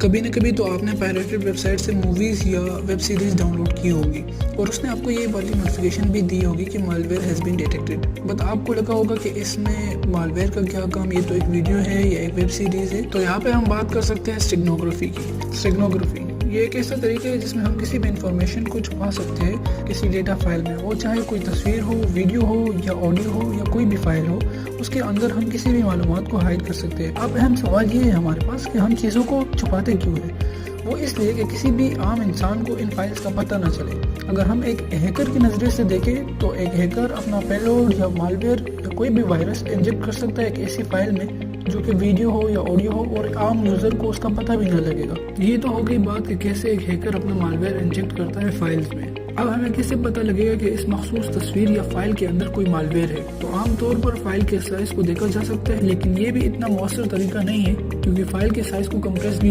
کبھی نہ کبھی تو آپ نے پائریٹڈ ویب سائٹ سے موویز یا ویب سیریز ڈاؤن لوڈ کی ہوگی اور اس نے آپ کو یہ والی نوٹیفیکیشن بھی دی ہوگی کہ مالویئر ہیز بین ڈیٹیکٹڈ، بٹ آپ کو لگا ہوگا کہ اس میں مالویئر کا کیا کام، یہ تو ایک ویڈیو ہے یا ایک ویب سیریز ہے۔ تو یہاں پہ ہم بات کر سکتے ہیں اسٹیگنوگرافی کی۔ اسٹیگنوگرافی یہ ایک ایسا طریقہ ہے جس میں ہم کسی بھی انفارمیشن کو چھپا سکتے ہیں کسی ڈیٹا فائل میں، وہ چاہے کوئی تصویر ہو، ویڈیو ہو یا آڈیو ہو یا کوئی بھی فائل ہو، اس کے اندر ہم کسی بھی معلومات کو ہائڈ کر سکتے ہیں۔ اب اہم سوال یہ ہے ہمارے پاس کہ ہم چیزوں کو چھپاتے کیوں ہیں؟ وہ اس لیے کہ کسی بھی عام انسان کو ان فائلز کا پتہ نہ چلے۔ اگر ہم ایک ہیکر کی نظریے سے دیکھیں تو ایک ہیکر اپنا پیلوڈ یا مالویئر یا کوئی بھی وائرس انجیکٹ کر سکتا ہے ایک ایسی فائل میں جو کہ ویڈیو ہو یا آڈیو ہو، اور ایک عام یوزر کو اس کا پتہ بھی نہ لگے گا۔ یہ تو ہو گئی بات کہ کیسے ایک ہیکر اپنا مالویئر انجیکٹ کرتا ہے فائلز میں۔ اب ہمیں کیسے پتہ لگے گا کہ اس مخصوص تصویر یا فائل کے اندر کوئی مالویئر ہے؟ تو عام طور پر فائل کے سائز کو دیکھا جا سکتا ہے، لیکن یہ بھی اتنا مؤثر طریقہ نہیں ہے کیونکہ فائل کے سائز کو کمپریس بھی